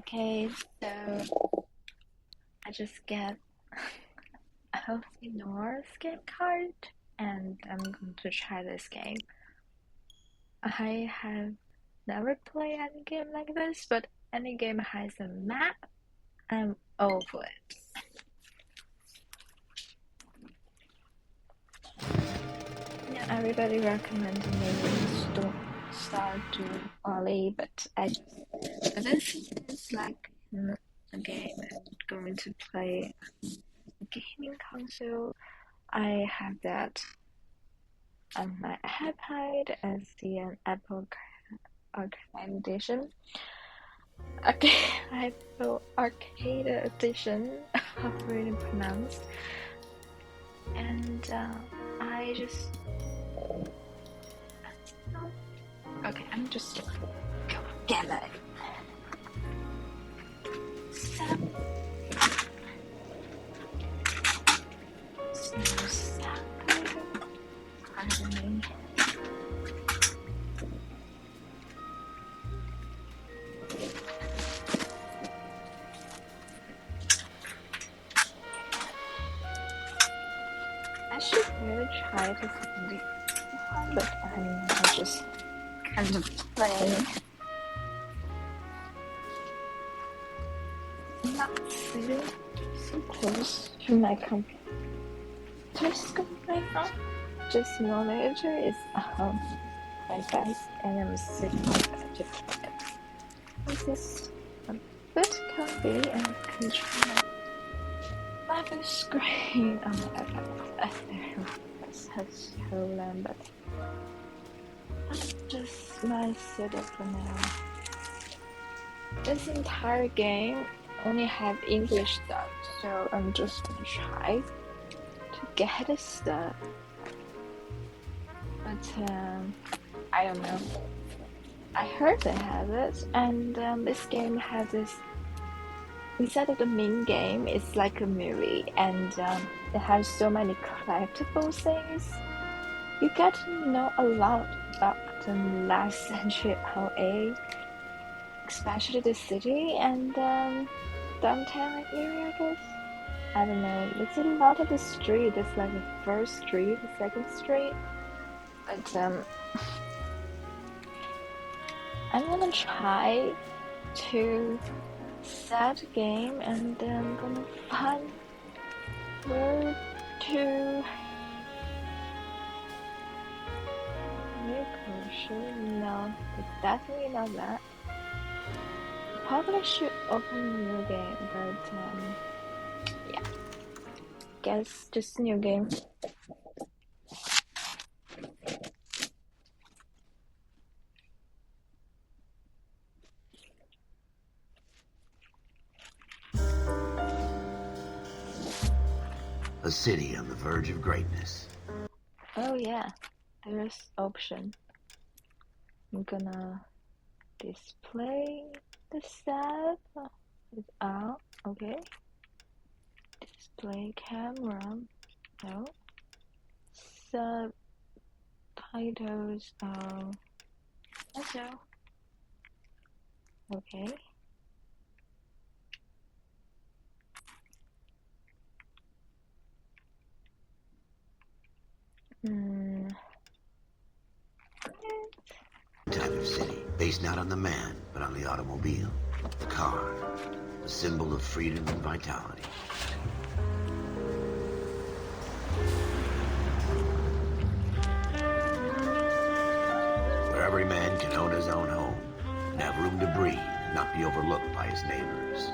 Okay, so I just get a healthy noire skin card and I'm going to try this game. I have never played any game like this, but any game has a map, I'm all for it. Yeah, everybody recommended me to start too early, but this is like a game I'm going to play a gaming console. I have that on my iPad as the Apple Arcade Edition. Okay, Apple Arcade Edition, however to pronounce. And I just okay, I'm just gonna go get it. So, pardon me. I should really try to find it, but I just kind of playing. Not sitting so close to my computer screen right now. Just monitor is my back, and I'm sitting on the pocket. This is a bit comfy and control my screen on my iPad. It's so long, but that's just my setup for now. This entire game only have English stuff, so I'm just gonna try to get it stuff. But I don't know. I heard they have it, and this game has this. Instead of the main game, it's like a movie, and it has so many collectible things. You get to know a lot about the last century LA, especially the city and downtown area, I guess. I don't know. It's a lot of the street. It's like the first street, the second street. But I'm gonna try to set game and then gonna find where to recursion. No, it's definitely not that. Probably should open a new game, but yeah. Guess just new game. A city on the verge of greatness. Oh yeah, there's option. I'm gonna display the set. It's out. Okay. Display camera. No. Subtitles. Also. Okay. Type of city, based not on the man, but on the automobile, the car, a symbol of freedom and vitality. Where every man can own his own home, and have room to breathe and not be overlooked by his neighbors.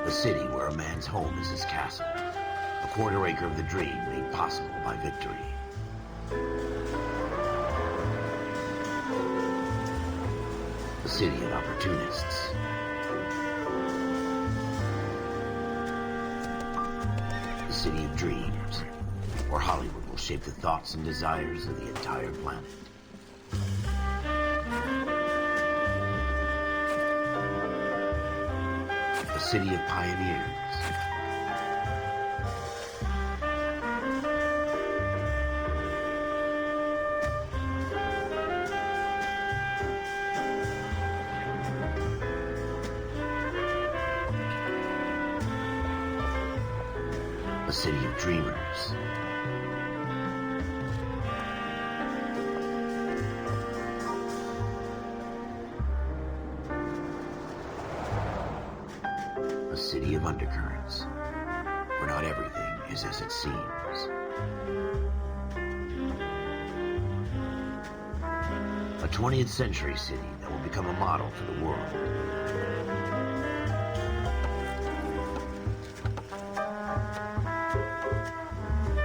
A city where a man's home is his castle, a quarter acre of the dream made possible by victory. A city of opportunists. A city of dreams, where Hollywood will shape the thoughts and desires of the entire planet. A city of pioneers. A city of dreamers. A city of undercurrents, where not everything is as it seems. A 20th century city that will become a model for the world.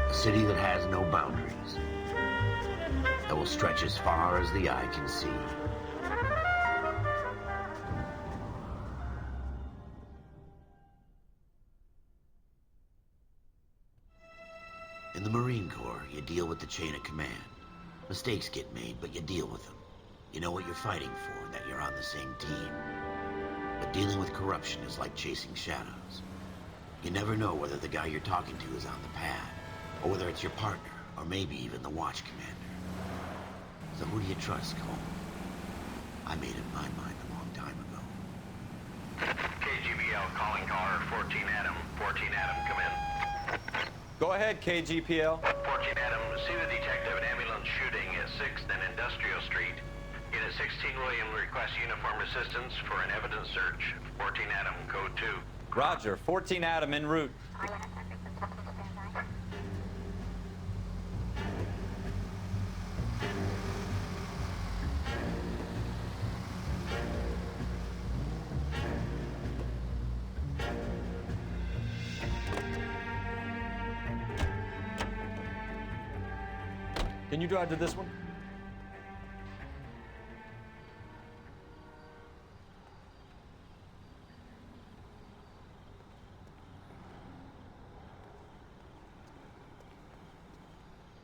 A city that has no boundaries, that will stretch as far as the eye can see. In the Marine Corps, you deal with the chain of command. Mistakes get made, but you deal with them. You know what you're fighting for, that you're on the same team. But dealing with corruption is like chasing shadows. You never know whether the guy you're talking to is on the pad, or whether it's your partner, or maybe even the watch commander. So who do you trust, Cole? I made up my mind a long time ago. KGBL calling caller 14 Adam. 14 Adam, come in. Go ahead, KGPL. 14 Adam, see the detective an ambulance shooting at 6th and Industrial Street. Unit 16 William requests uniform assistance for an evidence search. 14 Adam, code 2. Roger, 14 Adam en route. Can you drive to this one?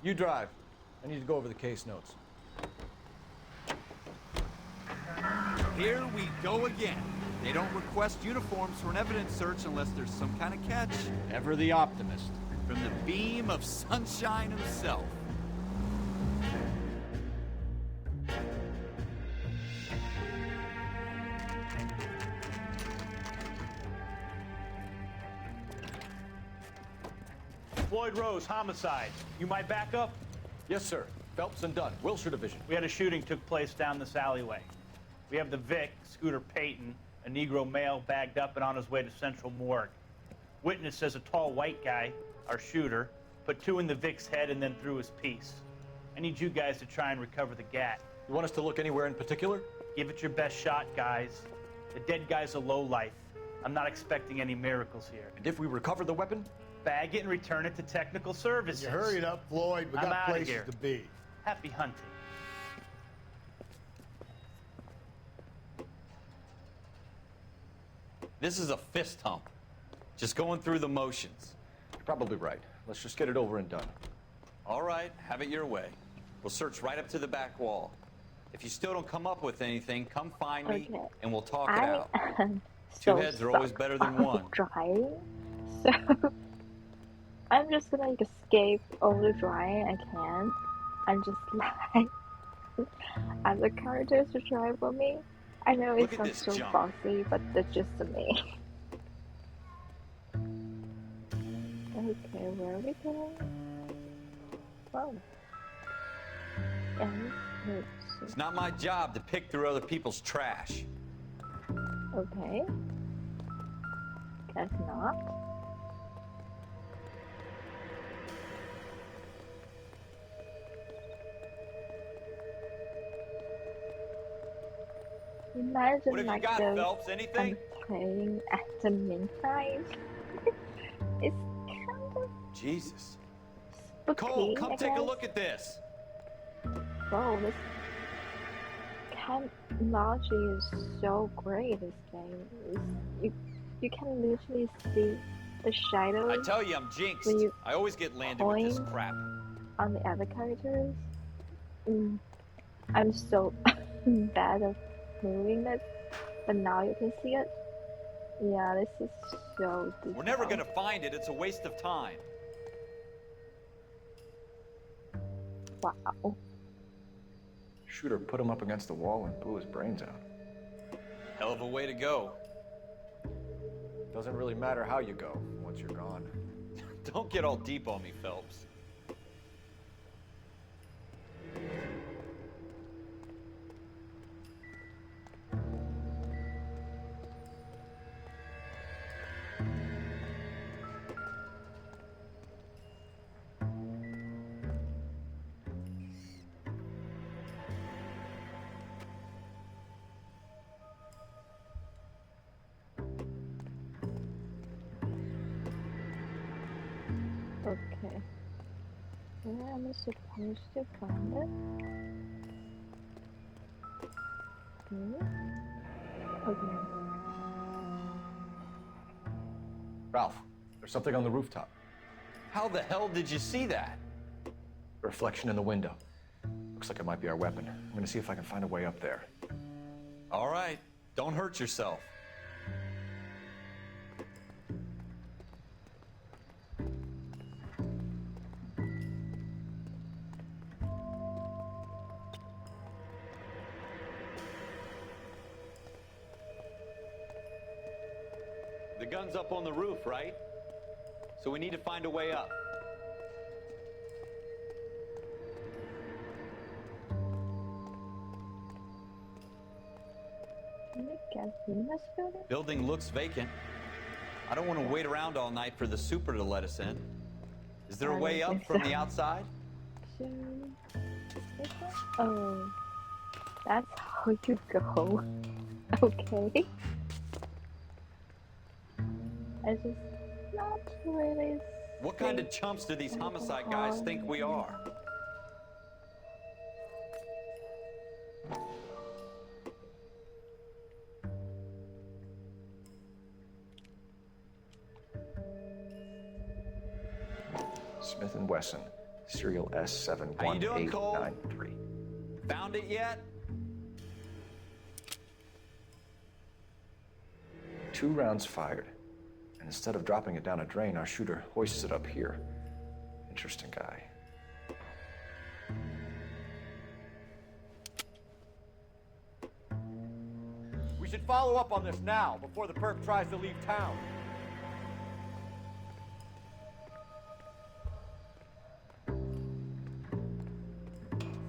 You drive. I need to go over the case notes. Here we go again. They don't request uniforms for an evidence search unless there's some kind of catch. Ever the optimist. From the beam of sunshine himself. Floyd Rose, homicide. You my backup? Yes, sir. Phelps and Dunn, Wilshire Division. We had a shooting took place down this alleyway. We have the Vic, Scooter Payton, a Negro male bagged up and on his way to Central Morgue. Witness says a tall white guy, our shooter, put 2 in the Vic's head and then threw his piece. I need you guys to try and recover the gat. You want us to look anywhere in particular? Give it your best shot, guys. The dead guy's a lowlife. I'm not expecting any miracles here. And if we recover the weapon? Bag it and return it to technical services. You hurry it up, Floyd. We I'm got outta places here. to be. Happy hunting. This is a fist hump. Just going through the motions. You're probably right. Let's just get it over and done. All right, have it your way. We'll search right up to the back wall. If you still don't come up with anything, come find me and we'll talk it out. Two heads are always better than one. Drying, so I'm just gonna like escape all the drying I can and just like other characters to try for me. I know it sounds so bossy, but that's just me. Okay, where are we going? Whoa. And it's not my job to pick through other people's trash. okay. Guess not. Imagine What have like you got, this, Phelps? Anything? I'm playing at the midnight. It's kind of Jesus. spooky, Cole, come I take a guess. look at this. Whoa, this technology is so great. This game, you can literally see the shadows I tell you, I'm jinxed. when you I always get landed with this point crap. on the other characters. I'm so bad at moving it, but now you can see it. Yeah, this is so detailed. We're never gonna find it. It's a waste of time. Wow. Shooter put him up against the wall and blew his brains out. Hell of a way to go. Doesn't really matter how you go once you're gone. Don't get all deep on me, Phelps. Okay. Where am I supposed to find it? Okay. Ralph, there's something on the rooftop. How the hell did you see that? A reflection in the window. Looks like it might be our weapon. I'm gonna see if I can find a way up there. All right, don't hurt yourself. The gun's up on the roof, right? So we need to find a way up. Can I guess in this building? Building looks vacant. I don't want to wait around all night for the super to let us in. Is there a I way don't up think from so. the outside? So, this one? Oh, that's how you go. Okay. I just not really. What kind of chumps do these homicide guys think we are? Smith & Wesson, serial How you doing, Cole? S71893. Found it yet? 2 rounds fired. And instead of dropping it down a drain, our shooter hoists it up here. Interesting guy. We should follow up on this now, before the perp tries to leave town.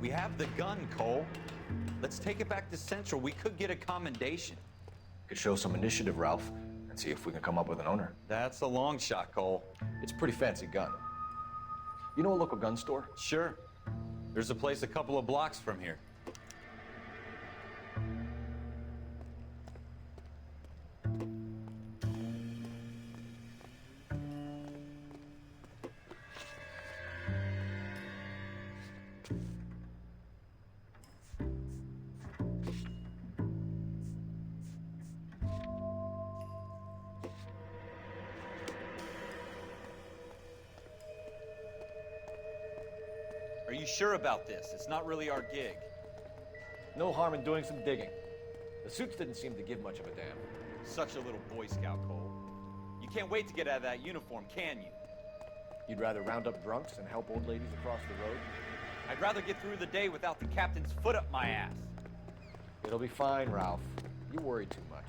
We have the gun, Cole. Let's take it back to Central. We could get a commendation. Could show some initiative, Ralph, and see if we can come up with an owner. That's a long shot, Cole. It's a pretty fancy gun. You know a local gun store? Sure. There's a place a couple of blocks from here. Are you sure about this? It's not really our gig. No harm in doing some digging. The suits didn't seem to give much of a damn. Such a little Boy Scout, Cole. You can't wait to get out of that uniform, can you? You'd rather round up drunks and help old ladies across the road? I'd rather get through the day without the captain's foot up my ass. It'll be fine, Ralph. You worry too much.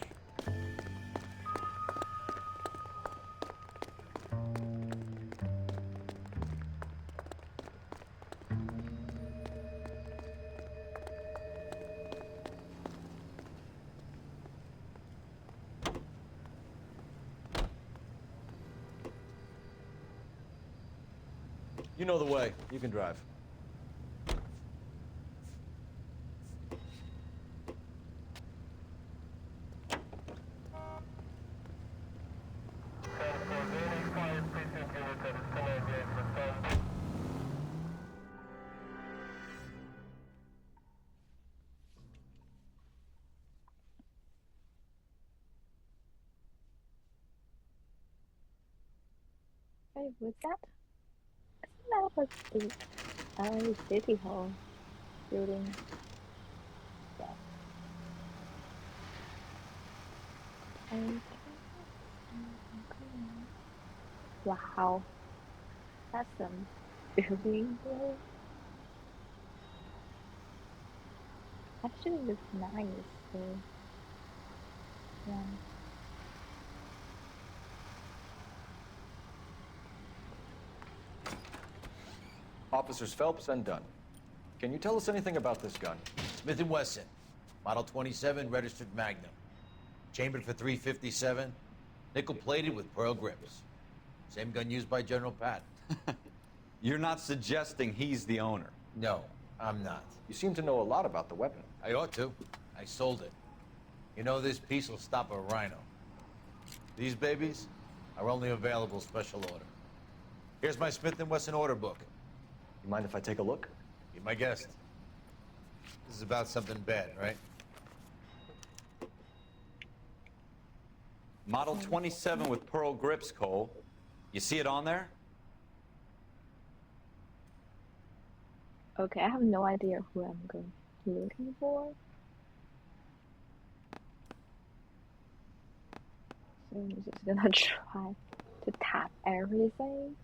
You know the way. You can drive. Wait, was that? That was the City Hall building. Yeah. Okay. Wow. That's some building there. Actually looks nice, so yeah. Officers Phelps and Dunn. Can you tell us anything about this gun? Smith & Wesson, Model 27, registered Magnum. Chambered for .357, nickel-plated with pearl grips. Same gun used by General Patton. You're not suggesting he's the owner? No, I'm not. You seem to know a lot about the weapon. I ought to. I sold it. You know, this piece will stop a rhino. These babies are only available special order. Here's my Smith & Wesson order book. You mind if I take a look? Be my guest. This is about something bad, right? Model 27 with pearl grips, Cole. You see it on there? Okay, I have no idea who I'm looking for. So I'm just gonna try to tap everything.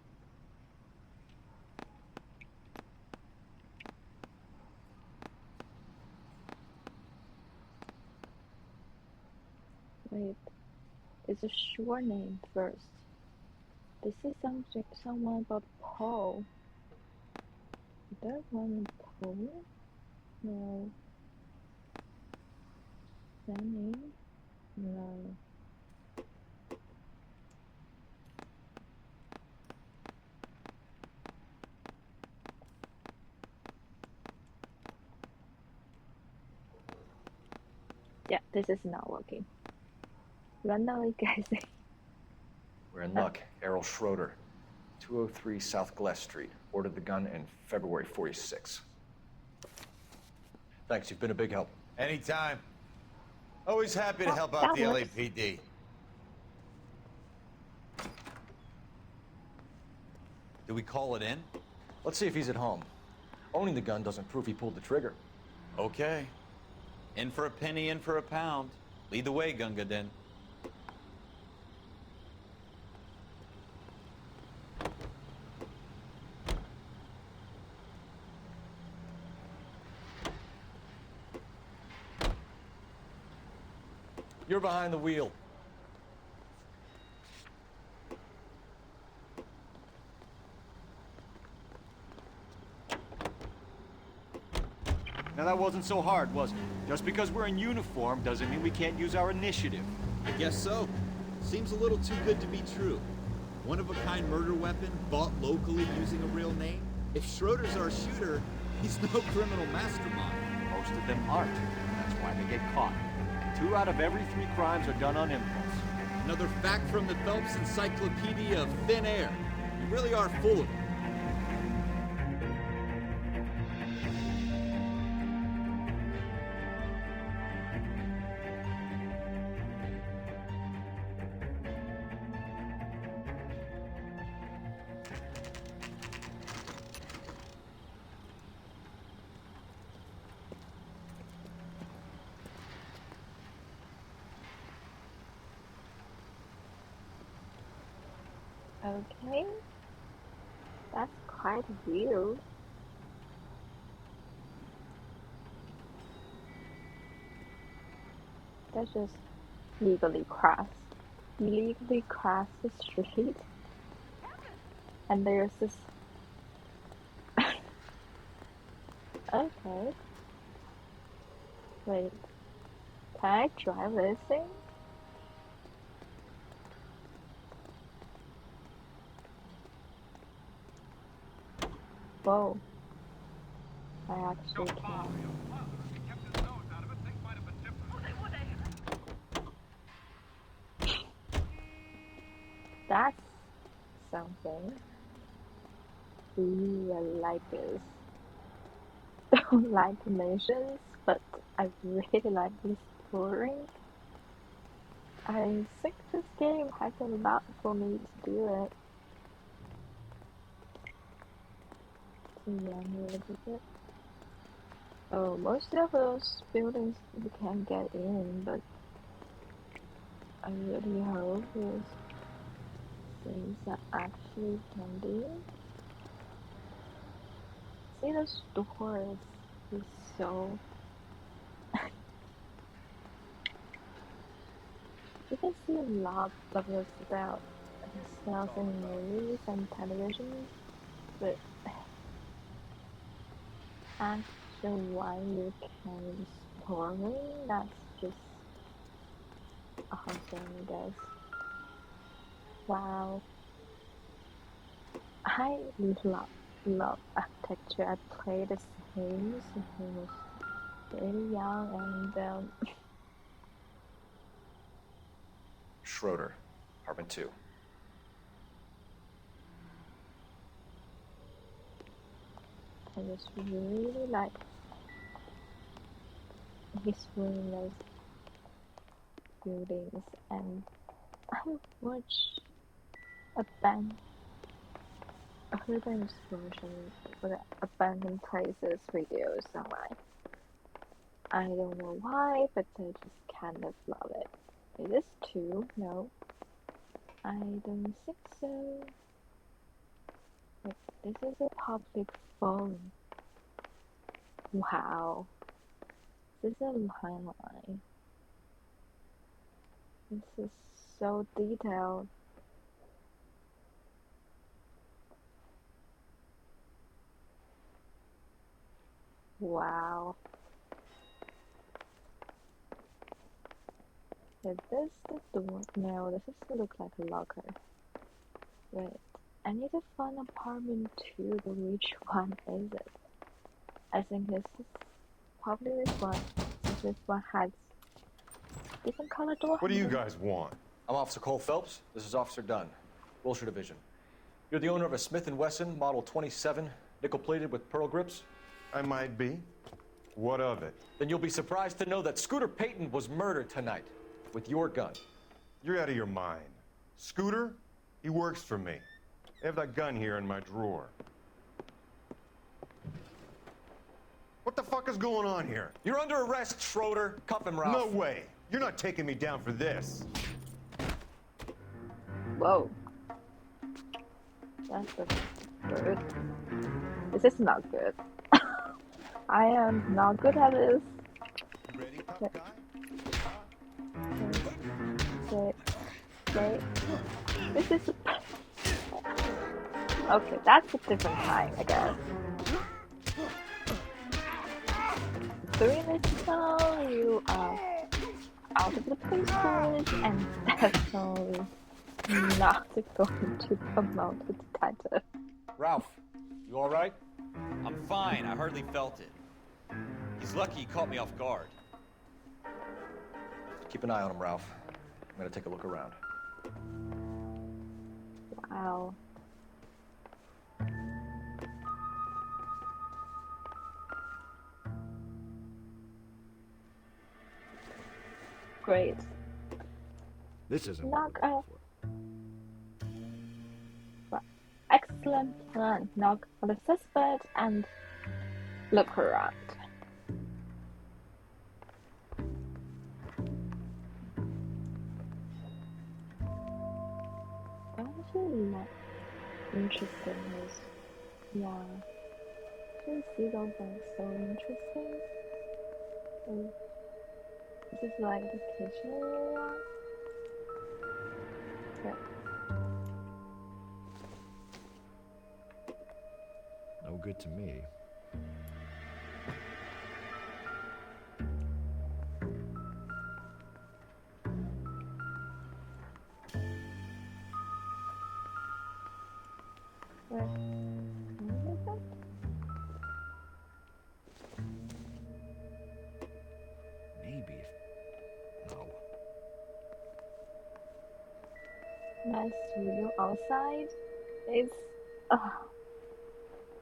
Wait, it's a short name first. This is someone about Paul. Is there one Paul? No. That name? No. Yeah, this is not working. Randomly guessing. We're in luck. Errol Schroeder, 203 South Glass Street. Ordered the gun in February '46. Thanks, you've been a big help. Anytime. Always happy to Oh, help out that the works. LAPD. Do we call it in? Let's see if he's at home. Owning the gun doesn't prove he pulled the trigger. Okay. In for a penny, in for a pound. Lead the way, Gunga Din. You're behind the wheel. Now that wasn't so hard, was it? Just because we're in uniform doesn't mean we can't use our initiative. I guess so. Seems a little too good to be true. One-of-a-kind murder weapon bought locally using a real name? If Schroeder's our shooter, he's no criminal mastermind. Most of them aren't. That's why they get caught. 2 out of every 3 crimes are done on impulse. Another fact from the Phelps Encyclopedia of Thin Air. You really are full of it. Okay. That's quite weird. That's just illegally crossed the street. And there's this. Okay. Wait. Can I drive this thing? Whoa. I actually can. That's something. Ooh, I like this. Don't like missions, but I really like exploring. I think this game has a lot for me to do it. Yeah, a little bit. Oh, most of those buildings you can't get in, but I really hope there's things that actually can do. See, the stores is so. You can see a lot of this about sales in movies and television, but actual one you can story. That's just awesome, I guess. Wow. I love architecture. I played the Sims when I was really young, and Schroeder, apartment 2. I just really like his those buildings, and I watched a band urban explosion for the abandoned places videos online. I don't know why, but I just kind of love it. It is too? No, I don't think so. But this is a public phone. Wow, this is a landline. This is so detailed. Wow. Is this the door? No, this is look like a locker. Wait, I need to find apartment 2, but which one is it? I think this is probably this one, since this one has different color door. What do you guys want? I'm Officer Cole Phelps. This is Officer Dunn, Wilshire Division. You're the owner of a Smith & Wesson Model 27, nickel-plated with pearl grips? I might be. What of it? Then you'll be surprised to know that Scooter Payton was murdered tonight with your gun. You're out of your mind. Scooter? He works for me. I have that gun here in my drawer. What the fuck is going on here? You're under arrest, Schroeder. Cuff him, Ralph. No way. You're not taking me down for this. Whoa. That's good. This is not good. I am not good at this. Ready, tough guy? Wait. This is... Okay, that's a different time, I guess. 3 minutes ago, you are out of the police force and definitely not going to promote the detective. Ralph, you all right? I'm fine. I hardly felt it. He's lucky he caught me off guard. Keep an eye on him, Ralph. I'm gonna take a look around. Wow. Great. This isn't Knock what we're out. for. Excellent plan. Knock on the suspect and look around. Honestly, not interesting is, yeah. Can see those are so interesting. This is like the kitchen area. Yeah. No good to me. Where? What is that? Maybe. No. Nice view outside. It's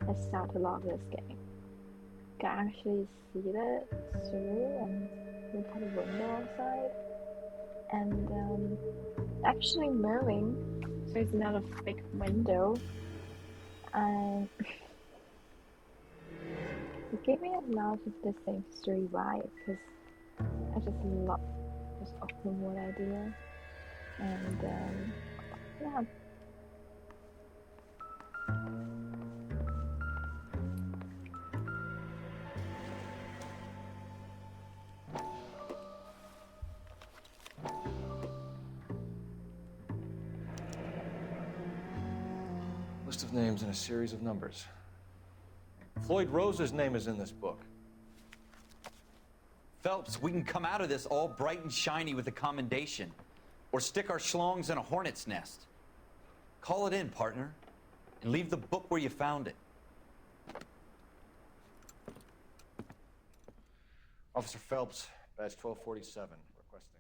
I start to love this game. You can actually see it through and look at the window outside. And actually moving, so it's not a big window. And it gave me a lot of the same story vibe because I just love this open world idea. And yeah. List of names and a series of numbers. Floyd Rose's name is in this book. Phelps, we can come out of this all bright and shiny with a commendation. Or stick our schlongs in a hornet's nest. Call it in, partner. And leave the book where you found it. Officer Phelps, badge 1247, requesting.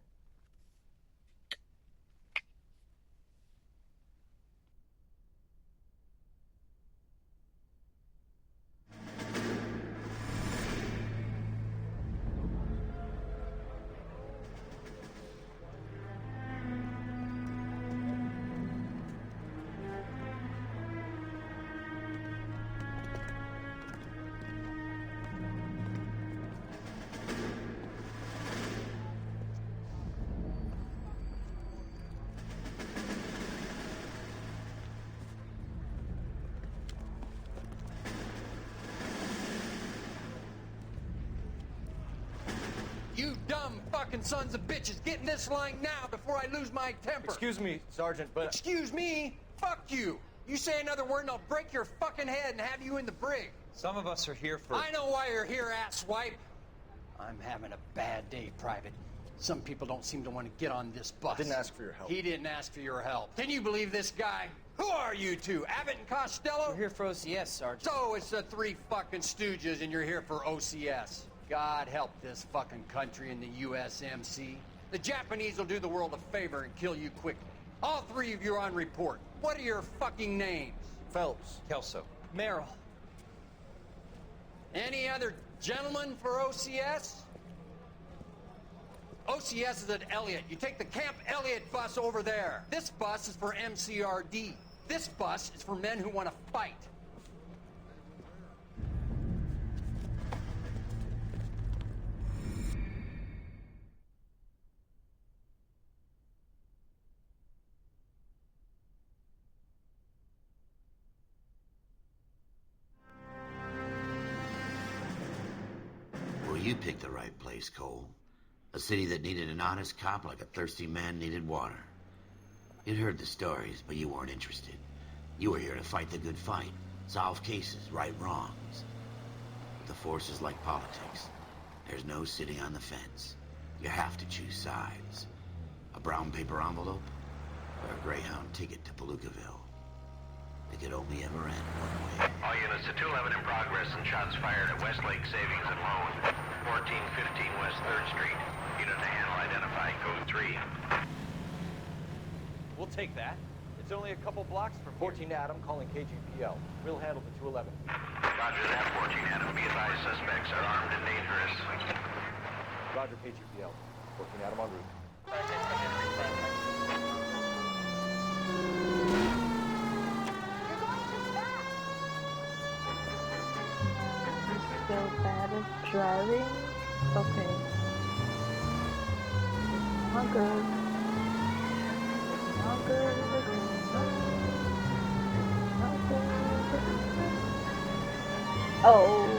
You dumb fucking sons of bitches, get in this line now before I lose my temper. Excuse me, Sergeant, but... Excuse me? Fuck you. You say another word and I'll break your fucking head and have you in the brig. Some of us are here for... I know why you're here, asswipe. I'm having a bad day, Private. Some people don't seem to want to get on this bus. I didn't ask for your help. He didn't ask for your help. Can you believe this guy? Who are you two? Abbott and Costello? We're here for OCS, Sergeant. So it's the three fucking stooges and you're here for OCS. God help this fucking country and the USMC. The Japanese will do the world a favor and kill you quickly. All three of you are on report. What are your fucking names? Phelps. Kelso. Merrill. Any other gentlemen for OCS? OCS is at Elliott. You take the Camp Elliott bus over there. This bus is for MCRD. This bus is for men who want to fight. Well, you picked the right place, Cole. A city that needed an honest cop like a thirsty man needed water. You'd heard the stories, but you weren't interested. You were here to fight the good fight, solve cases, right wrongs. But the force is like politics. There's no sitting on the fence. You have to choose sides. A brown paper envelope, or a Greyhound ticket to Palookaville. It could only ever end one way. All units to 211 in progress and shots fired at Westlake Savings and Loan, 1415 West 3rd Street. Unit to handle identify code 3. We'll take that. It's only a couple blocks from 14 Adam calling KGPL. We'll handle the 211. Roger that, 14 Adam. Be advised, suspects are armed and dangerous. Roger, KGPL. 14 Adam en route. Still bad at driving? Okay. It's not good. It's not good. It's not good. Oh.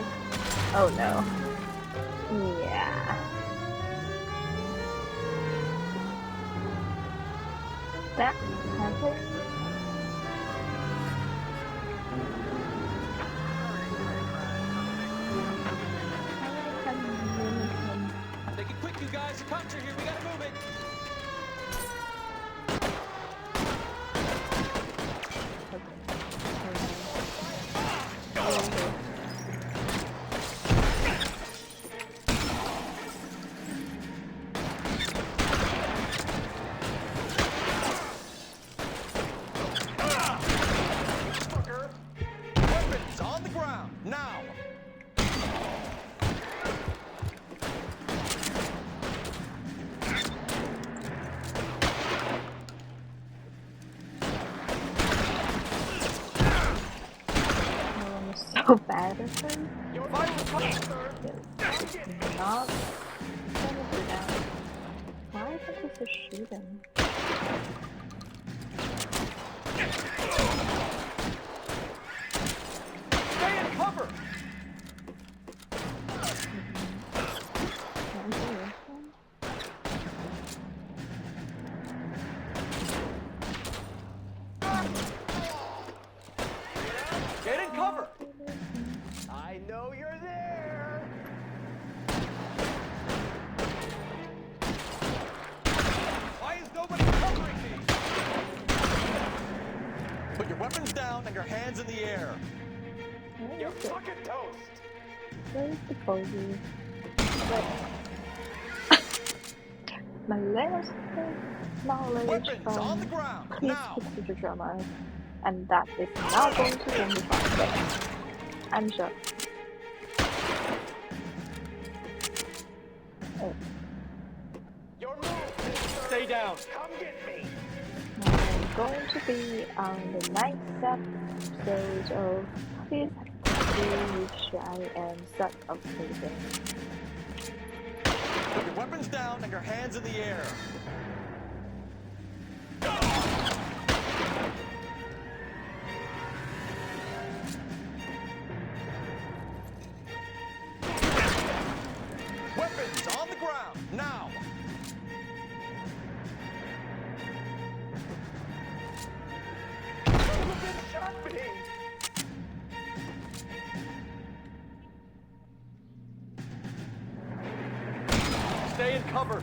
Oh no. Yeah. That happened. Make it quick, you guys. The cops are here. We gotta move it. Weapons on the ground, now! So bad at them. Not gonna do that. Why is it just shooting? Stay in cover! Can't do this one. Get in cover! I weapons down and your hands in the air. You're fucking toast. Where's the bogey? My last knowledge Weapons on the from ground, Chris now. computer drama, and that is not going to win the fight. I'm sure. Oh. Your move. Stay down. Come get me. I'm going to be on the 9th episode of Please which I am such a amazing. Put your weapons down and your hands in the air. Weapons on the ground, now! Shot me! Stay in cover.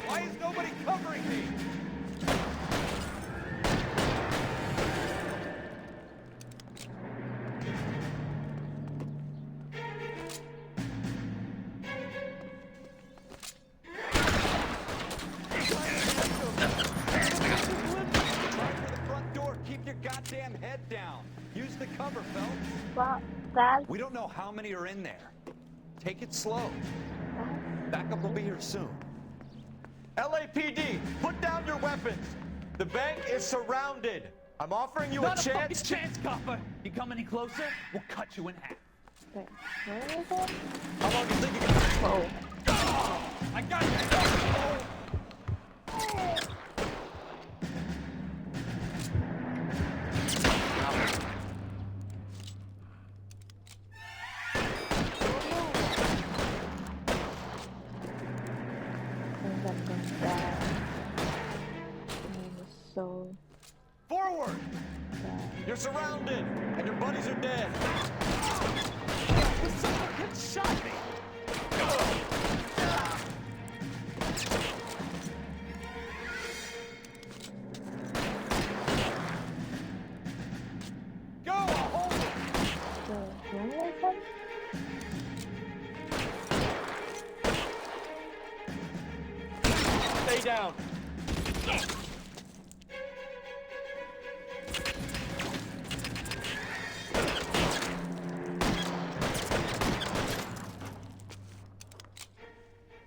Why is nobody covering me? Goddamn head down. Use the cover, Phelps. Well, that. We don't know how many are in there. Take it slow. Backup will be here soon. LAPD, put down your weapons. The bank is surrounded. I'm offering you Not a chance. chance, copper. You come any closer, we'll cut you in half. Wait, where is it? How long do you think you can? Oh. I got you. So forward! You're surrounded, and your buddies are dead. Someone had shot me. Go! Hold it! where is it? Stay down.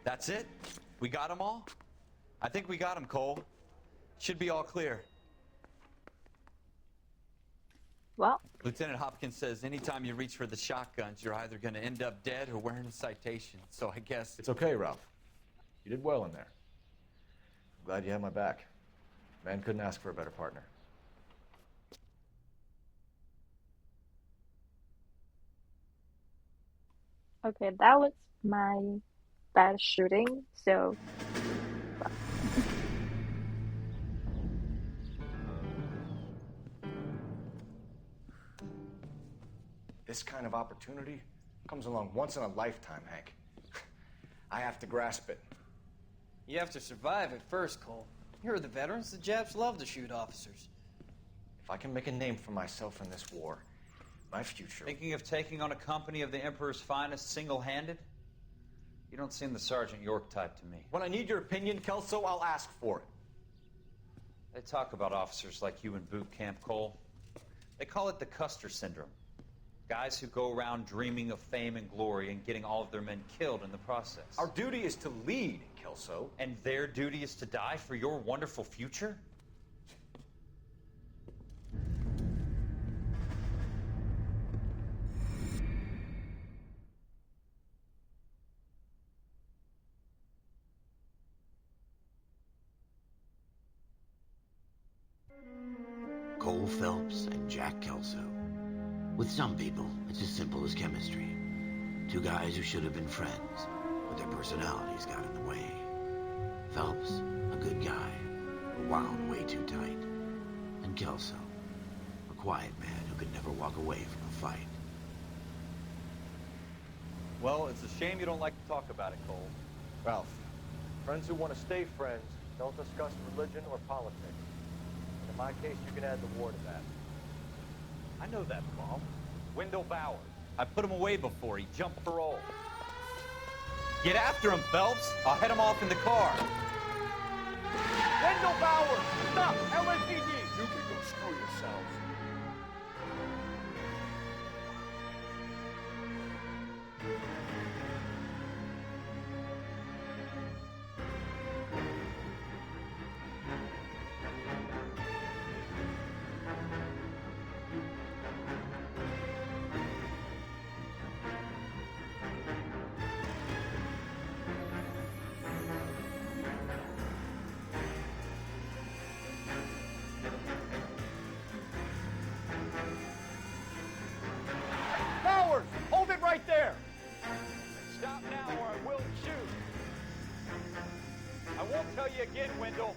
That's it? We got them all? I think we got them, Cole. Should be all clear. Well, Lieutenant Hopkins says anytime you reach for the shotguns, you're either going to end up dead or wearing a citation. So I guess... It's okay, Ralph. You did well in there. I'm glad you had my back. Man couldn't ask for a better partner. okay, that was my bad shooting, so. This kind of opportunity comes along once in a lifetime, Hank. I have to grasp it. You have to survive it first, Cole. You're the veterans. The Japs love to shoot officers. If I can make a name for myself in this war, my future... Thinking of taking on a company of the Emperor's finest single-handed? You don't seem the Sergeant York type to me. When I need your opinion, Kelso, I'll ask for it. They talk about officers like you in boot camp, Cole. They call it the Custer syndrome. Guys who go around dreaming of fame and glory and getting all of their men killed in the process. Our duty is to lead, Kelso. And their duty is to die for your wonderful future? Cole Phelps and Jack Kelso. With some people, it's as simple as chemistry. Two guys who should have been friends, but their personalities got in the way. Phelps, a good guy, but wound way too tight. And Kelso, a quiet man who could never walk away from a fight. Well, it's a shame you don't like to talk about it, Cole. Ralph, friends who want to stay friends don't discuss religion or politics. And in my case, you can add the war to that. I know that, Paul. Wendell Bowers. I put him away before. He jumped parole. Get after him, Phelps. I'll head him off in the car. Wendell Bowers! Stop! LAPD! You can go screw yourselves. Bowers! Hold it right there! Stop now or I will shoot. I won't tell you again, Wendell.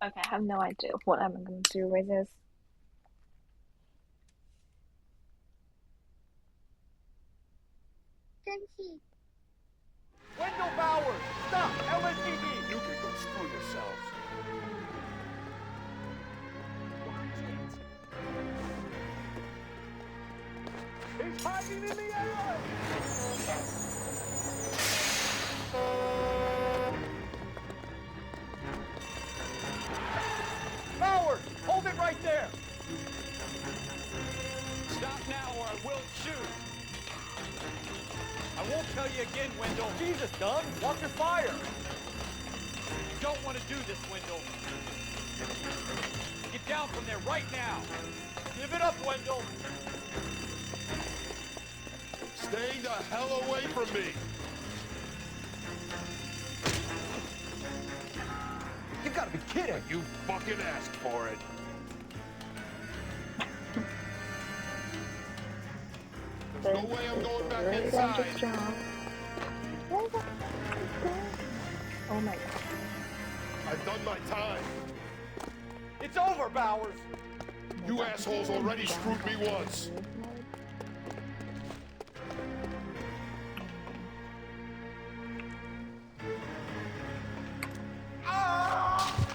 Okay, I have no idea what I'm gonna do with this. Wendell Bowers! Stop! LSPD! You can go screw yourselves. He's hiding in the alley! Bowers! Hold it right there! Stop now or I will shoot. I won't tell you again, Wendell. Jesus, Dunn! Watch your fire! You don't want to do this, Wendell. Get down from there right now. Give it up, Wendell! Stay the hell away from me! You gotta be kidding! You fucking asked for it. There's no way I'm going back inside. Oh my god. I've done my time. It's over, Bowers! You assholes already screwed me once.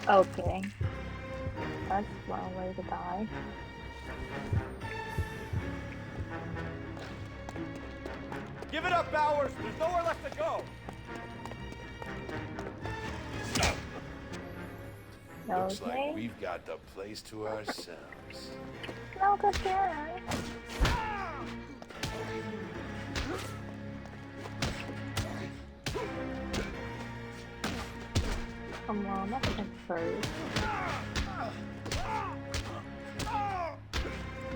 Okay. That's one way to die. Give it up, Bowers! There's nowhere left to go! Looks Okay. like we've got the place to ourselves. No good there. Come on, that's the first.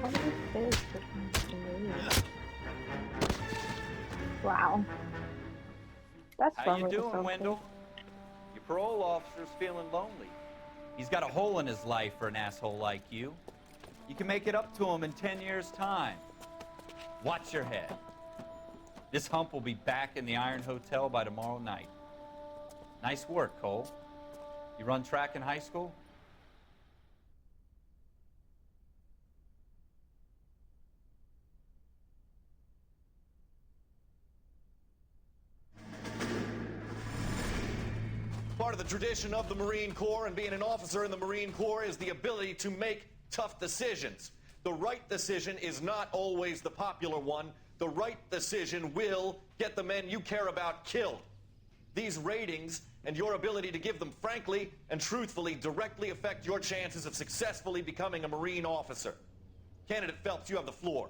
What is this? Wow. That's How fun you with the doing, focus. Wendell? Your parole officer's feeling lonely. He's got a hole in his life for an asshole like you. You can make it up to him in 10 years' time. Watch your head. This hump will be back in the Iron Hotel by tomorrow night. Nice work, Cole. You run track in high school? Part of the tradition of the Marine Corps and being an officer in the Marine Corps is the ability to make tough decisions. The right decision is not always the popular one. The right decision will get the men you care about killed. These ratings and your ability to give them frankly and truthfully directly affect your chances of successfully becoming a Marine officer. Candidate Phelps, you have the floor.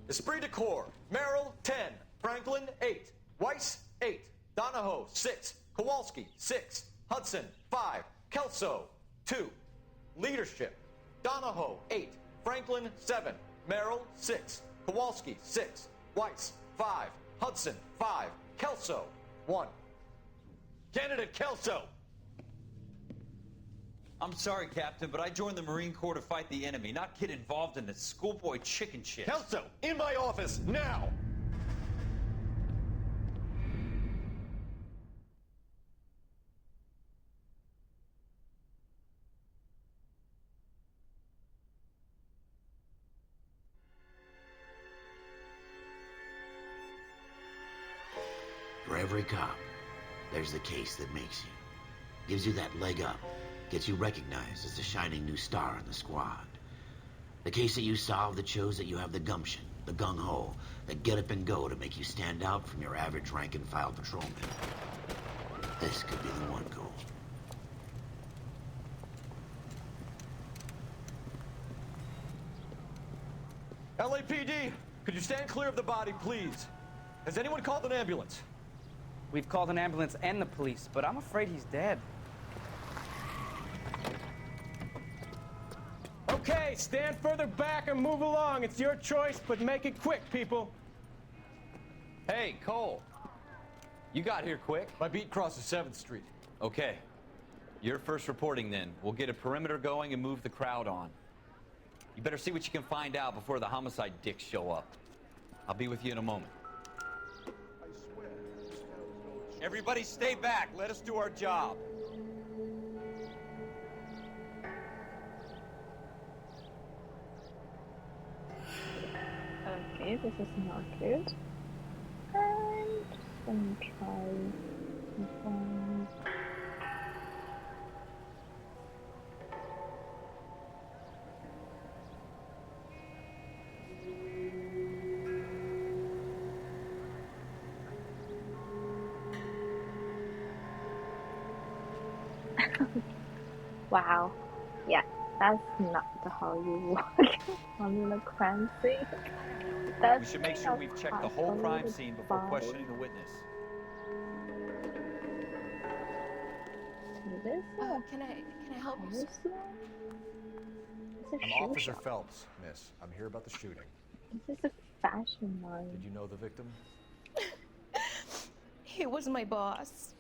Esprit de Corps, Merrill, 10. Franklin, 8. Weiss, 8. Donahoe, 6. Kowalski, 6. Hudson, 5. Kelso, 2. Leadership, Donahoe, 8. Franklin, 7. Merrill, 6. Kowalski, 6. Weiss, 5. Hudson, 5. Kelso, 1. Candidate Kelso. I'm sorry, Captain, but I joined the Marine Corps to fight the enemy, not get involved in this schoolboy chicken shit. Kelso, in my office, now! For every cop, there's the case that makes you. Gives you that leg up. Gets you recognized as the shining new star in the squad. The case that you solve that shows that you have the gumption, the gung-ho, the get up and go to make you stand out from your average rank-and-file patrolman. This could be the one, Cole. LAPD, could you stand clear of the body, please? Has anyone called an ambulance? We've called an ambulance and the police, but I'm afraid he's dead. Okay, stand further back and move along. It's your choice, but make it quick, people. Hey, Cole. You got here quick. My beat crosses 7th Street. Okay. You're first reporting then. We'll get a perimeter going and move the crowd on. You better see what you can find out before the homicide dicks show up. I'll be with you in a moment. I swear, this town's going Everybody stay back. Let us do our job. Okay, this is not good. And just gonna try this one. Wow. Yeah, that's not how you walk on the crime scene. That's We should make kind sure of we've checked the whole crime scene before questioning the witness. This Can I help you, sir? It's a I'm shoe Officer shop. Phelps, miss. I'm here about the shooting. This is a fashion line. Did you know the victim? He was my boss,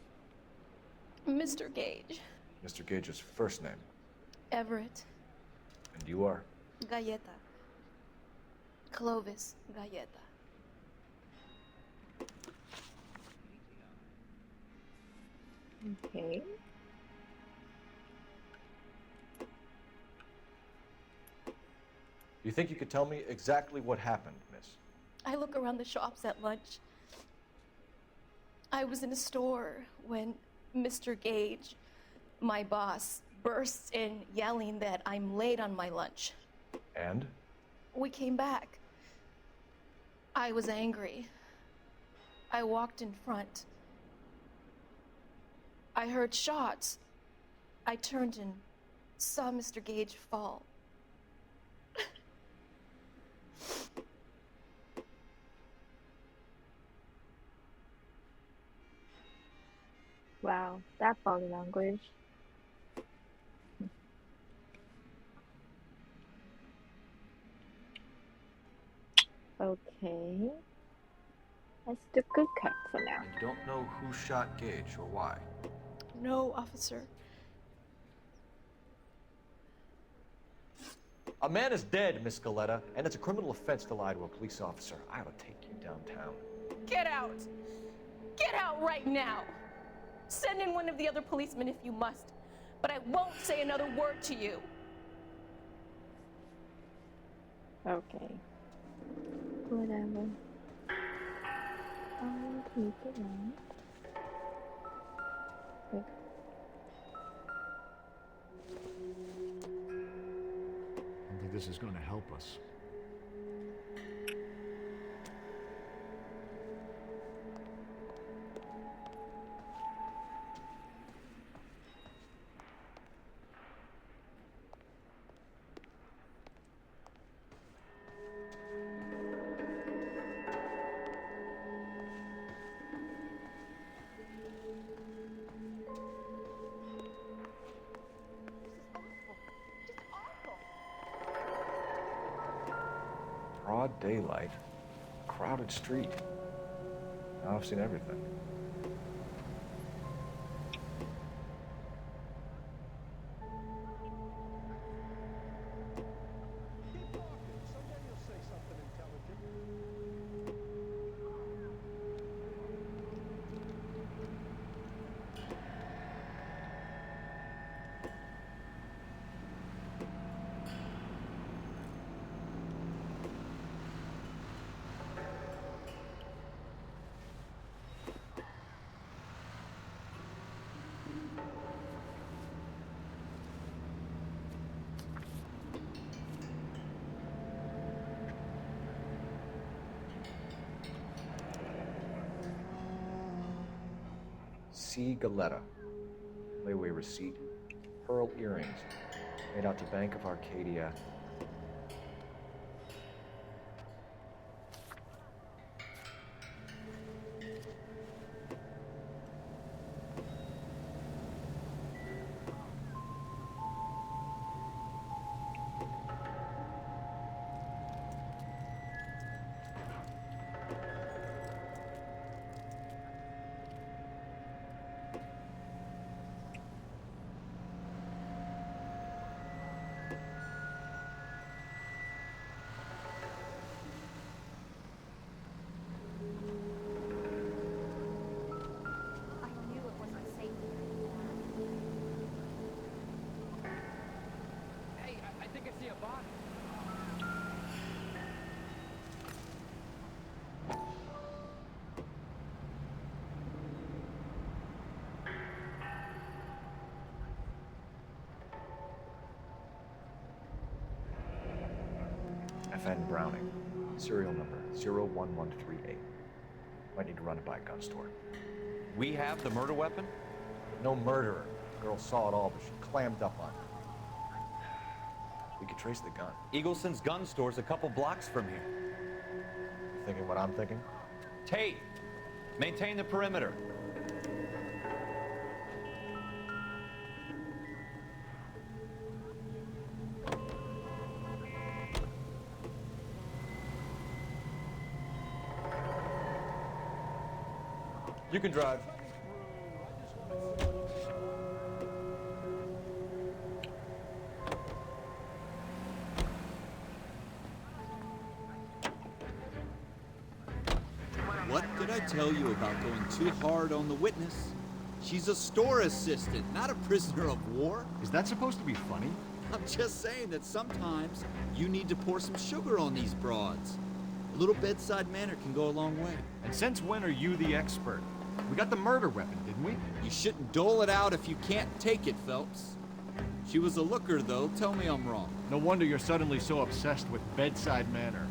Mr. Gage. Mr. Gage's first name. Everett. And you are? Galleta. Clovis Galleta. Okay. Do you think you could tell me exactly what happened, miss? I look around the shops at lunch. I was in a store when Mr. Gage, my boss, bursts in yelling that I'm late on my lunch. And? We came back. I was angry. I walked in front. I heard shots. I turned and saw Mr. Gage fall. Wow, that body language. Okay. That's the good cut for now. And you don't know who shot Gage or why? No, officer. A man is dead, Miss Galletta, and it's a criminal offense to lie to a police officer. I ought to take you downtown. Get out! Get out right now! Send in one of the other policemen if you must, but I won't say another word to you. Okay. Whatever. I'll take it on. Okay. I don't think this is going to help us. Broad daylight, crowded street. Now I've seen everything. C. Galletta. Layaway receipt. Pearl earrings. Made out to Bank of Arcadia. FN Browning. Serial number 01138. Might need to run it by a gun store. We have the murder weapon? No murderer. The girl saw it all, but she clammed up on it. We could trace the gun. Eagleson's gun store's a couple blocks from here. You thinking what I'm thinking? Tate, maintain the perimeter. You can drive. What did I tell you about going too hard on the witness? She's a store assistant, not a prisoner of war. Is that supposed to be funny? I'm just saying that sometimes you need to pour some sugar on these broads. A little bedside manner can go a long way. And since when are you the expert? We got the murder weapon, didn't we? You shouldn't dole it out if you can't take it, Phelps. She was a looker, though. Tell me I'm wrong. No wonder you're suddenly so obsessed with bedside manner.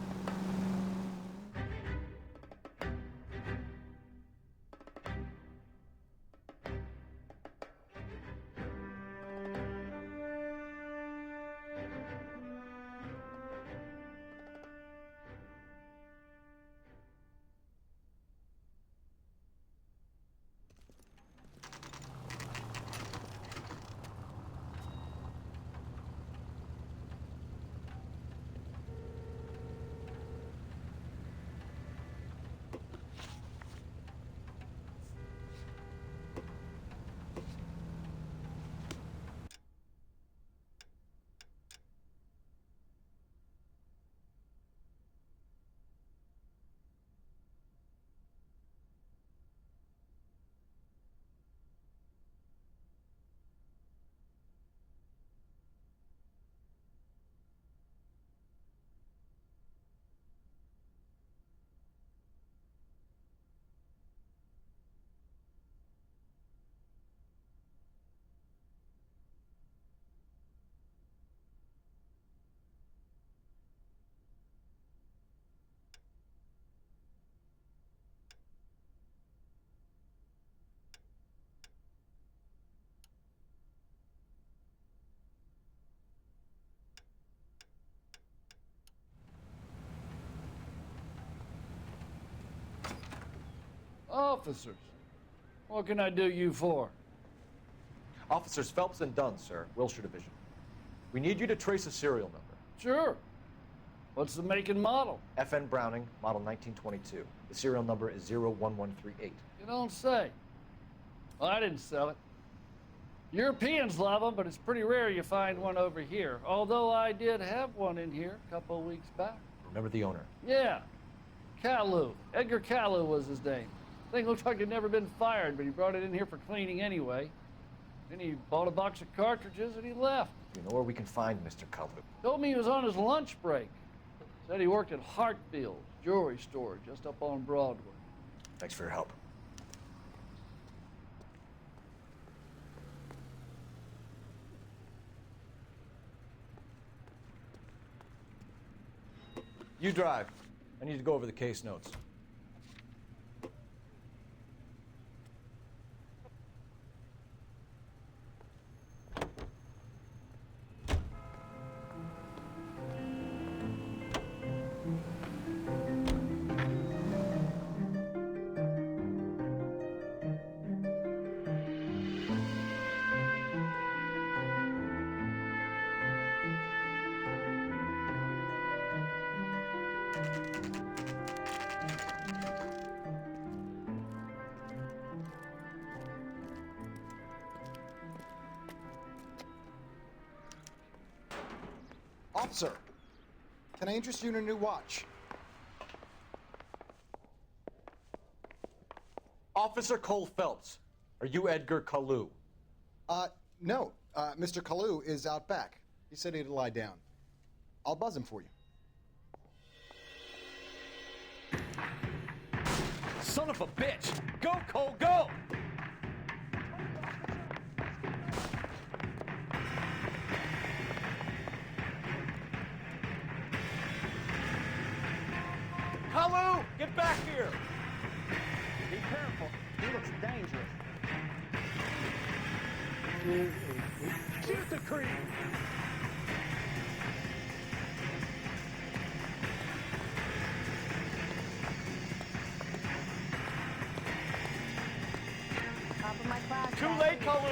Officers, what can I do you for? Officers Phelps and Dunn, sir. Wilshire Division. We need you to trace a serial number. Sure. What's the make and model? FN Browning, model 1922. The serial number is 01138. You don't say. Well, I didn't sell it. Europeans love them, but it's pretty rare you find one over here. Although I did have one in here a couple of weeks back. Remember the owner? Yeah. Caillou. Edgar Caillou was his name. Thing looked like he'd never been fired, but he brought it in here for cleaning anyway. Then he bought a box of cartridges and he left. Do you know where we can find Mr. Caillou? Told me he was on his lunch break. Said he worked at Hartfield's jewelry store just up on Broadway. Thanks for your help. You drive. I need to go over the case notes. Officer, can I interest you in a new watch? Officer Cole Phelps, are you Edgar Caillou? No. Mr. Caillou is out back. He said he'd lie down. I'll buzz him for you. Son of a bitch! Go, Cole, go! dangerous. Shoot the creep! Top of my class. Too late, Kalu!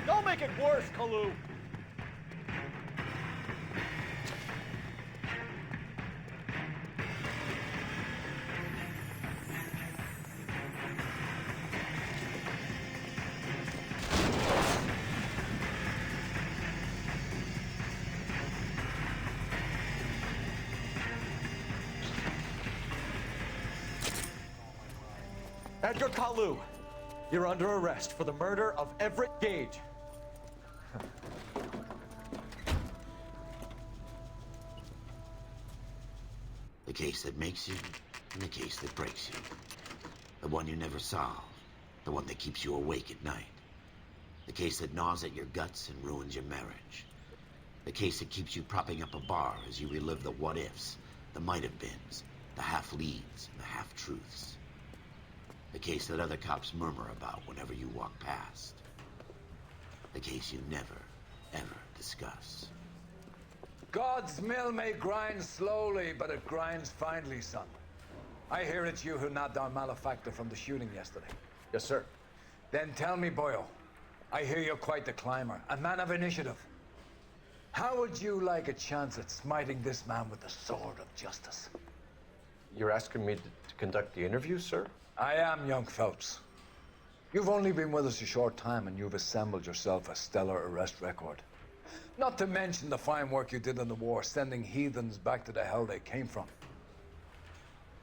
Don't make it worse, Kalu! Edgar Kalu, you're under arrest for the murder of Everett Gage. The case that makes you, and the case that breaks you. The one you never solve, the one that keeps you awake at night. The case that gnaws at your guts and ruins your marriage. The case that keeps you propping up a bar as you relive the what-ifs, the might-have-beens, the half-leads, and the half-truths. The case that other cops murmur about whenever you walk past. The case you never, ever discuss. God's mill may grind slowly, but it grinds finely, son. I hear it's you who nabbed our malefactor from the shooting yesterday. Yes, sir. Then tell me, Boyle, I hear you're quite the climber, a man of initiative. How would you like a chance at smiting this man with the sword of justice? You're asking me to conduct the interview, sir? I am, young Phelps. You've only been with us a short time and you've assembled yourself a stellar arrest record. Not to mention the fine work you did in the war, sending heathens back to the hell they came from.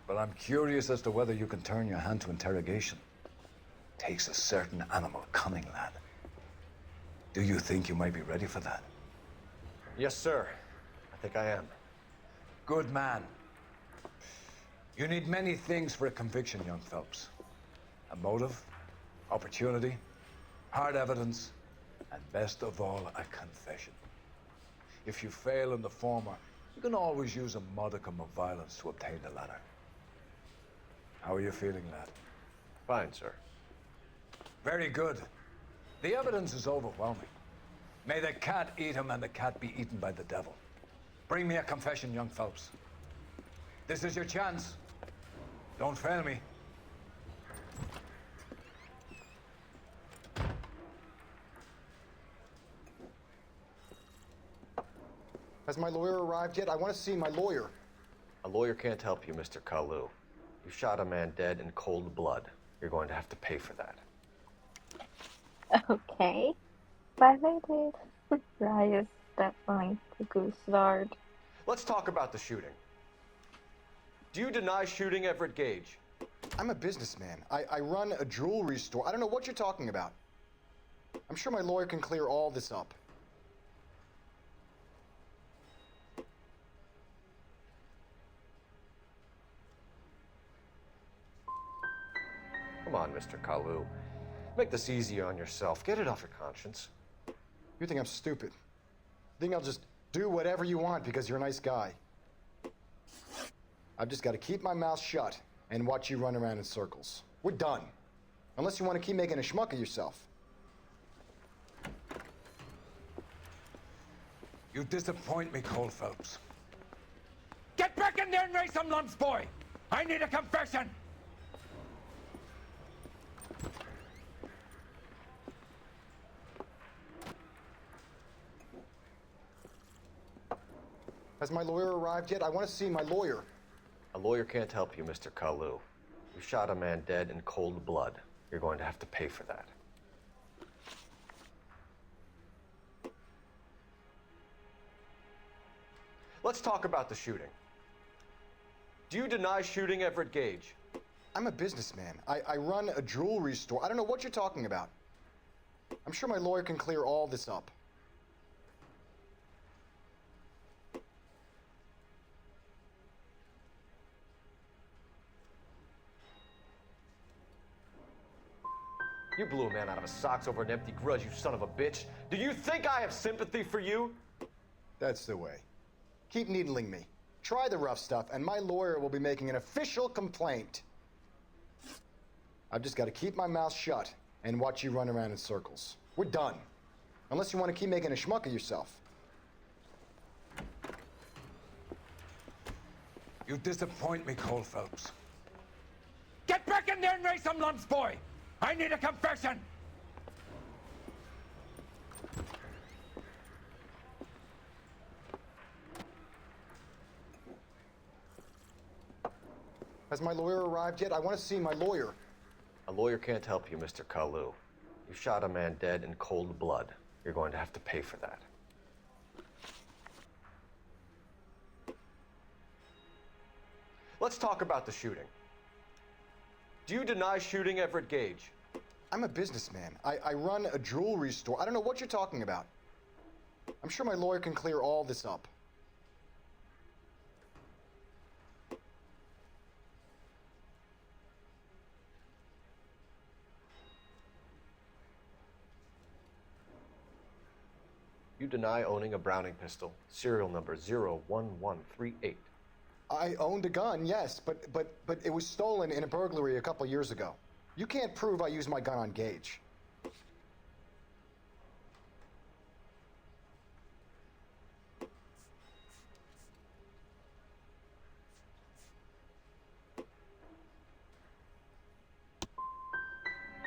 But I'm curious as to whether you can turn your hand to interrogation. Takes a certain animal cunning, lad. Do you think you might be ready for that? Yes, sir. I think I am. Good man. You need many things for a conviction, young Phelps. A motive, opportunity, hard evidence, and best of all, a confession. If you fail in the former, you can always use a modicum of violence to obtain the latter. How are you feeling, lad? Fine, sir. Very good. The evidence is overwhelming. May the cat eat him and the cat be eaten by the devil. Bring me a confession, young Phelps. This is your chance. Don't fail me. Has my lawyer arrived yet? I want to see my lawyer. A lawyer can't help you, Mr. Kalu. You shot a man dead in cold blood. You're going to have to pay for that. Okay. Violated. Rise definitely a good start. Let's talk about the shooting. Do you deny shooting Everett Gage? I'm a businessman. I run a jewelry store. I don't know what you're talking about. I'm sure my lawyer can clear all this up. Come on, Mr. Kalu. Make this easier on yourself. Get it off your conscience. You think I'm stupid? You think I'll just do whatever you want because you're a nice guy? I've just got to keep my mouth shut and watch you run around in circles. We're done. Unless you want to keep making a schmuck of yourself. You disappoint me, Cole Phelps. Get back in there and raise some lumps, boy! I need a confession! Has my lawyer arrived yet? I want to see my lawyer. A lawyer can't help you, Mr. Kalu. You shot a man dead in cold blood. You're going to have to pay for that. Let's talk about the shooting. Do you deny shooting Everett Gage? I'm a businessman. I run a jewelry store. I don't know what you're talking about. I'm sure my lawyer can clear all this up. You blew a man out of his socks over an empty grudge, you son of a bitch. Do you think I have sympathy for you? That's the way. Keep needling me. Try the rough stuff, and my lawyer will be making an official complaint. I've just got to keep my mouth shut and watch you run around in circles. We're done. Unless you want to keep making a schmuck of yourself. You disappoint me, Cole Phelps. Get back in there and raise some lumps, boy! I need a confession! Has my lawyer arrived yet? I want to see my lawyer. A lawyer can't help you, Mr. Kalu. You shot a man dead in cold blood. You're going to have to pay for that. Let's talk about the shooting. Do you deny shooting Everett Gage? I'm a businessman. I run a jewelry store. I don't know what you're talking about. I'm sure my lawyer can clear all this up. You deny owning a Browning pistol, serial number 01138. I owned a gun, yes, but it was stolen in a burglary a couple years ago. You can't prove I used my gun on Gage.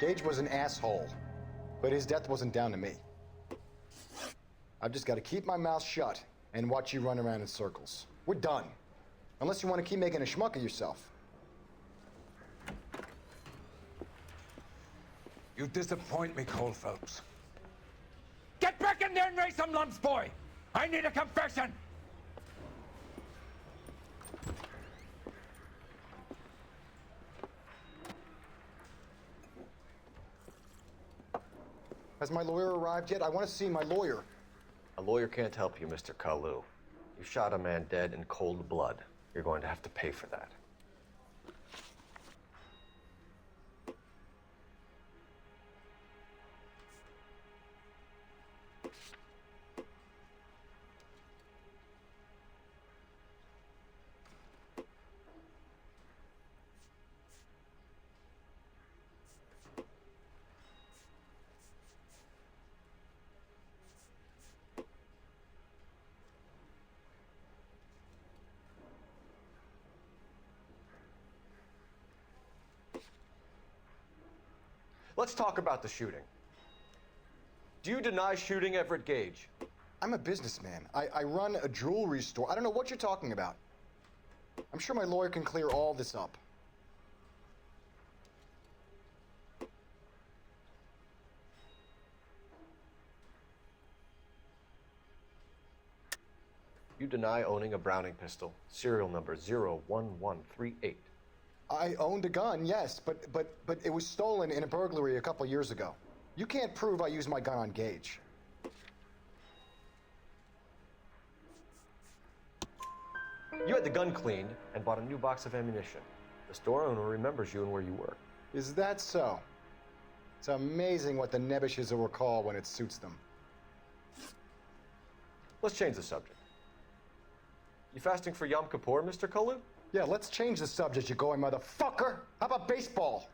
Gage was an asshole, but his death wasn't down to me. I've just got to keep my mouth shut and watch you run around in circles. We're done. Unless you want to keep making a schmuck of yourself. You disappoint me, Cole Phelps. Get back in there and raise some lumps, boy! I need a confession! Has my lawyer arrived yet? I want to see my lawyer. A lawyer can't help you, Mr. Kalu. You shot a man dead in cold blood. You're going to have to pay for that. Let's talk about the shooting. Do you deny shooting Everett Gage? I'm a businessman. I run a jewelry store. I don't know what you're talking about. I'm sure my lawyer can clear all this up. You deny owning a Browning pistol, serial number 01138. I owned a gun, yes, but it was stolen in a burglary a couple years ago. You can't prove I used my gun on Gage. You had the gun cleaned and bought a new box of ammunition. The store owner remembers you and where you were. Is that so? It's amazing what the Nebbishes will recall when it suits them. Let's change the subject. You fasting for Yom Kippur, Mr. Kalu? Yeah, let's change the subject, you going motherfucker. How about baseball?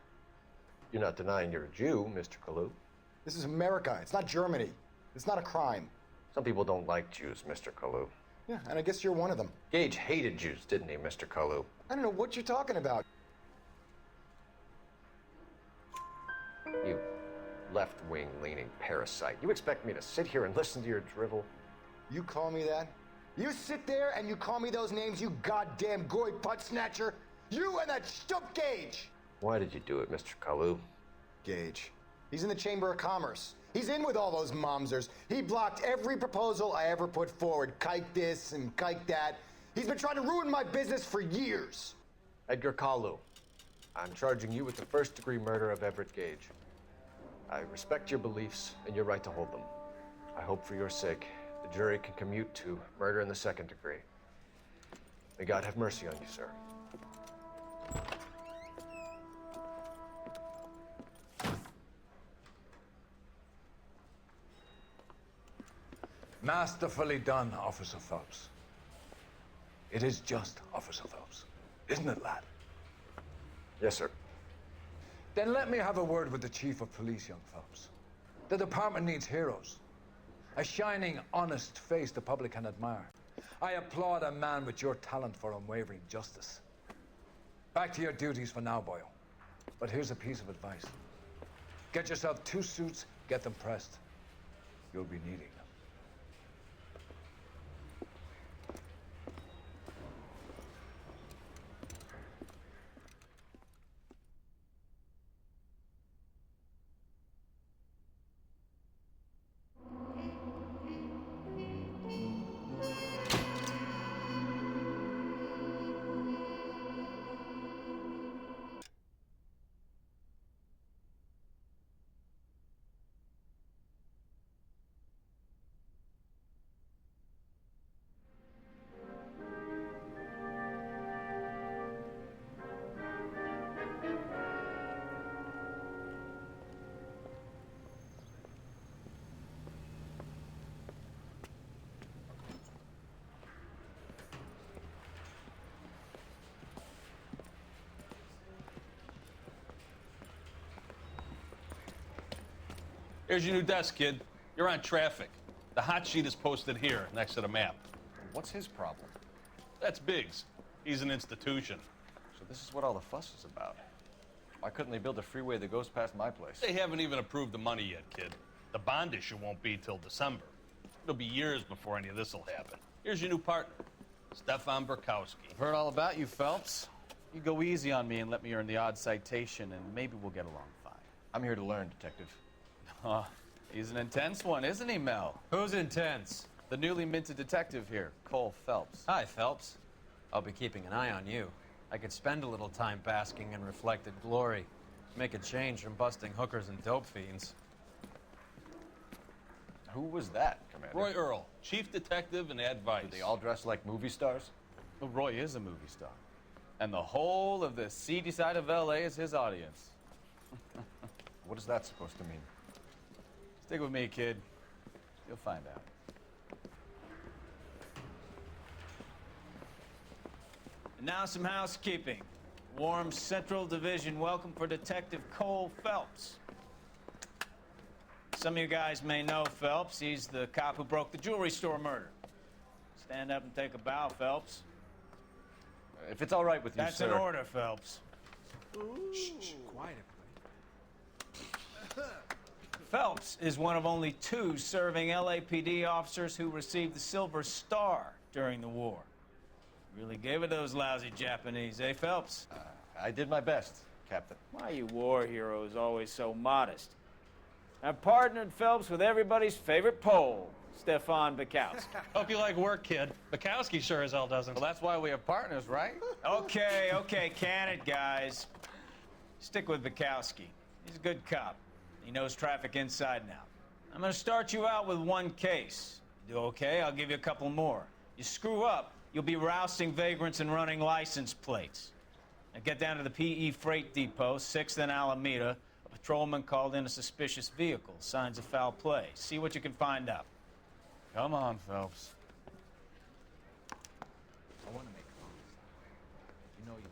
You're not denying you're a Jew, Mr. Kalu. This is America. It's not Germany. It's not a crime. Some people don't like Jews, Mr. Kalu. Yeah, and I guess you're one of them. Gage hated Jews, didn't he, Mr. Kalu? I don't know what you're talking about. You left-wing leaning parasite. You expect me to sit here and listen to your drivel? You call me that? You sit there and you call me those names, you goddamn goy butt snatcher? You and that stup Gage! Why did you do it, Mr. Kalu? Gage. He's in the Chamber of Commerce. He's in with all those momsers. He blocked every proposal I ever put forward. Kike this and kike that. He's been trying to ruin my business for years. Edgar Kalu, I'm charging you with the first-degree murder of Everett Gage. I respect your beliefs and your right to hold them. I hope for your sake the jury can commute to murder in the second degree. May God have mercy on you, sir. Masterfully done, Officer Phelps. It is just Officer Phelps, isn't it, lad? Yes, sir. Then let me have a word with the Chief of Police, young Phelps. The department needs heroes. A shining, honest face the public can admire. I applaud a man with your talent for unwavering justice. Back to your duties for now, boyo. But here's a piece of advice. Get yourself 2 suits, get them pressed. You'll be needing them. Here's your new desk, kid. You're on traffic. The hot sheet is posted here, next to the map. What's his problem? That's Biggs. He's an institution. So this is what all the fuss is about. Why couldn't they build a freeway that goes past my place? They haven't even approved the money yet, kid. The bond issue won't be till December. It'll be years before any of this will happen. Here's your new partner, Stefan Burkowski. I've heard all about you, Phelps. You go easy on me and let me earn the odd citation, and maybe we'll get along fine. I'm here to learn, Detective. He's an intense one, isn't he, Mel? Who's intense? The newly minted detective here, Cole Phelps. Hi, Phelps. I'll be keeping an eye on you. I could spend a little time basking in reflected glory. Make a change from busting hookers and dope fiends. Who was that, Commander? Roy Earl, chief detective and advice. Do they all dress like movie stars? Well, Roy is a movie star. And the whole of the seedy side of L.A. is his audience. What is that supposed to mean? Stick with me, kid. You'll find out. And now some housekeeping. Warm Central Division welcome for Detective Cole Phelps. Some of you guys may know Phelps. He's the cop who broke the jewelry store murder. Stand up and take a bow, Phelps. If it's all right with you, That's sir. an order, Phelps. Shh, quiet, everybody. Phelps is one of only 2 serving LAPD officers who received the Silver Star during the war. Really gave it those lousy Japanese, eh, Phelps? I did my best, Captain. Why you war heroes always so modest? I've partnered Phelps with everybody's favorite Pole, Stefan Burkowski. Hope you like work, kid. Bukowski sure as hell doesn't. Well, that's why we have partners, right? Okay, can it, guys. Stick with Bukowski. He's a good cop. He knows traffic inside now. I'm gonna start you out with 1 case. You do okay, I'll give you a couple more. You screw up, you'll be rousting vagrants and running license plates. Now get down to the PE Freight Depot, 6th and Alameda. A patrolman called in a suspicious vehicle, signs of foul play. See what you can find out. Come on, Phelps. I want to make a promise. You know you